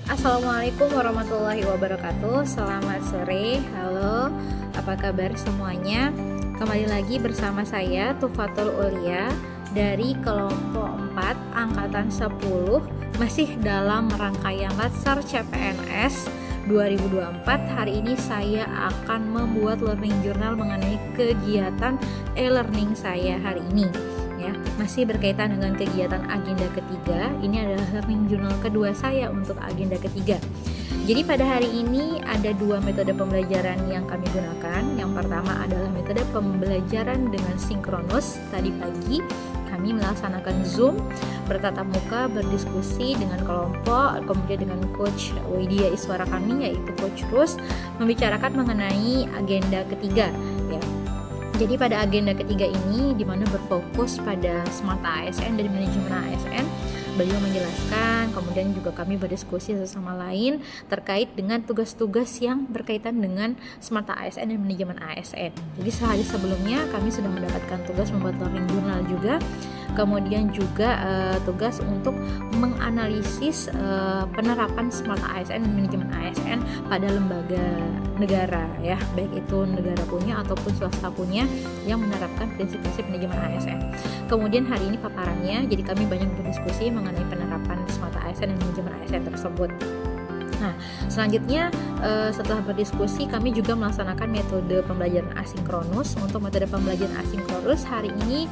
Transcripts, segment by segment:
Assalamualaikum warahmatullahi wabarakatuh. Selamat sore. Halo, apa kabar semuanya? Kembali lagi bersama saya Tufatul Ulia dari kelompok 4 angkatan 10, masih dalam rangkaian Latsar CPNS 2024. Hari ini saya akan membuat learning journal mengenai kegiatan e-learning saya hari ini. Ya, masih berkaitan dengan kegiatan agenda ketiga. Ini adalah learning journal kedua saya untuk agenda ketiga. Jadi pada hari ini ada dua metode pembelajaran yang kami gunakan. Yang pertama adalah metode pembelajaran dengan sinkronus. Tadi pagi kami melaksanakan Zoom bertatap muka, berdiskusi dengan kelompok, kemudian dengan Coach Widya Iswara kami, yaitu Coach Rus, membicarakan mengenai agenda ketiga. Ya. Jadi pada agenda ketiga ini, di mana berfokus pada Smart ASN dan manajemen ASN, beliau menjelaskan, kemudian juga kami berdiskusi sesama lain terkait dengan tugas-tugas yang berkaitan dengan Smart ASN dan manajemen ASN. Jadi sehari sebelumnya kami sudah mendapatkan tugas membuat learning journal juga, kemudian juga tugas untuk menganalisis penerapan Smart ASN dan manajemen ASN pada lembaga negara, ya, baik itu negara punya ataupun swasta punya yang menerapkan prinsip-prinsip manajemen ASN. Kemudian hari ini paparannya, jadi kami banyak berdiskusi mengenai penerapan Smart ASN dan manajemen ASN tersebut. Nah, selanjutnya setelah berdiskusi kami juga melaksanakan metode pembelajaran asinkronus. Untuk metode pembelajaran asinkronus hari ini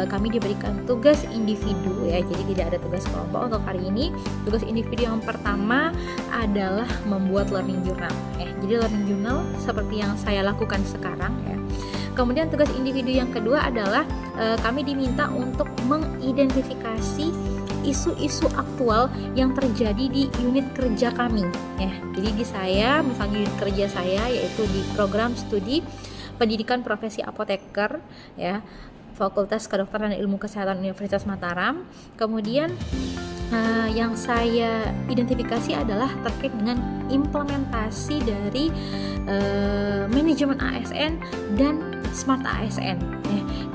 kami diberikan tugas individu, ya, jadi tidak ada tugas kelompok untuk hari ini. Tugas individu yang pertama adalah membuat learning journal. Jadi learning journal seperti yang saya lakukan sekarang, ya. Kemudian tugas individu yang kedua adalah kami diminta untuk mengidentifikasi isu-isu aktual yang terjadi di unit kerja kami, ya. Jadi di saya, misalnya unit kerja saya yaitu di program studi pendidikan profesi apoteker, ya, Fakultas Kedokteran dan Ilmu Kesehatan Universitas Mataram. Kemudian yang saya identifikasi adalah terkait dengan implementasi dari manajemen ASN dan Smart ASN.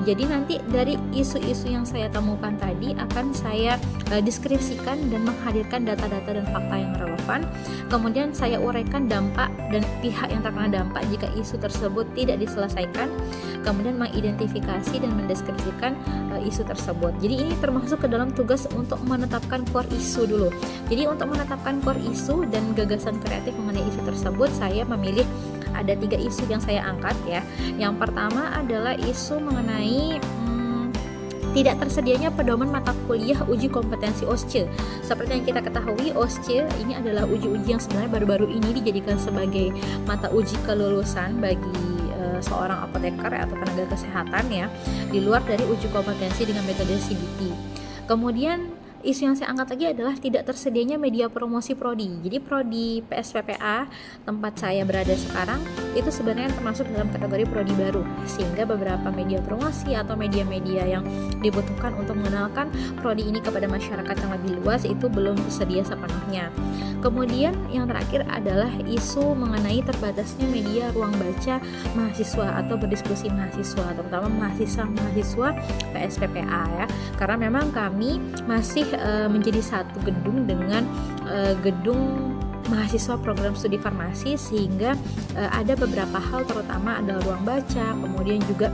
Jadi nanti dari isu-isu yang saya temukan tadi akan saya deskripsikan dan menghadirkan data-data dan fakta yang relevan. Kemudian saya uraikan dampak dan pihak yang terkena dampak jika isu tersebut tidak diselesaikan. Kemudian mengidentifikasi dan mendeskripsikan isu tersebut. Jadi ini termasuk ke dalam tugas untuk menetapkan core isu dulu. Jadi untuk menetapkan core isu dan gagasan kreatif mengenai isu tersebut, saya memilih ada 3 isu yang saya angkat, ya. Yang pertama adalah isu mengenai tidak tersedianya pedoman mata kuliah uji kompetensi OSCE. Seperti yang kita ketahui, OSCE ini adalah uji-uji yang sebenarnya baru-baru ini dijadikan sebagai mata uji kelulusan bagi seorang apoteker atau tenaga kesehatan, ya, di luar dari uji kompetensi dengan metode CBT. Kemudian isu yang saya angkat lagi adalah tidak tersedianya media promosi prodi. Jadi prodi PSPPA tempat saya berada sekarang itu sebenarnya termasuk dalam kategori prodi baru, sehingga beberapa media promosi atau media-media yang dibutuhkan untuk mengenalkan prodi ini kepada masyarakat yang lebih luas itu belum tersedia sepenuhnya. Kemudian yang terakhir adalah isu mengenai terbatasnya media ruang baca mahasiswa atau berdiskusi mahasiswa, terutama mahasiswa PSPPA, ya, karena memang kami masih menjadi satu gedung dengan gedung mahasiswa program studi farmasi, sehingga ada beberapa hal, terutama ada ruang baca, kemudian juga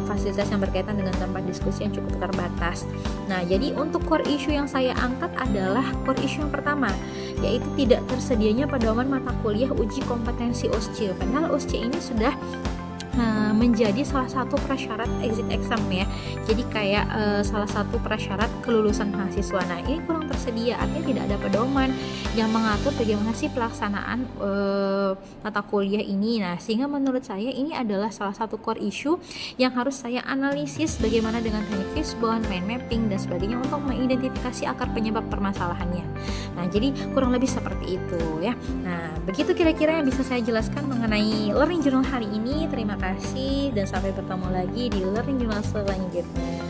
fasilitas yang berkaitan dengan tempat diskusi yang cukup terbatas. Nah, jadi untuk core issue yang saya angkat adalah core issue yang pertama, yaitu tidak tersedianya pedoman mata kuliah uji kompetensi OSCE. Padahal OSCE ini sudah menjadi salah satu prasyarat exit exam, ya. Jadi kayak salah satu prasyarat kelulusan mahasiswa. Nah, ini kurang tersedia, artinya tidak ada pedoman yang mengatur bagaimana sih pelaksanaan mata kuliah ini. Nah, sehingga menurut saya ini adalah salah satu core issue yang harus saya analisis bagaimana dengan teknik Fishbone, mind mapping dan sebagainya untuk mengidentifikasi akar penyebab permasalahannya. Nah, jadi kurang lebih seperti itu, ya. Nah, begitu kira-kira yang bisa saya jelaskan mengenai learning journal hari ini. Terima kasih dan sampai bertemu lagi di learning journal selanjutnya.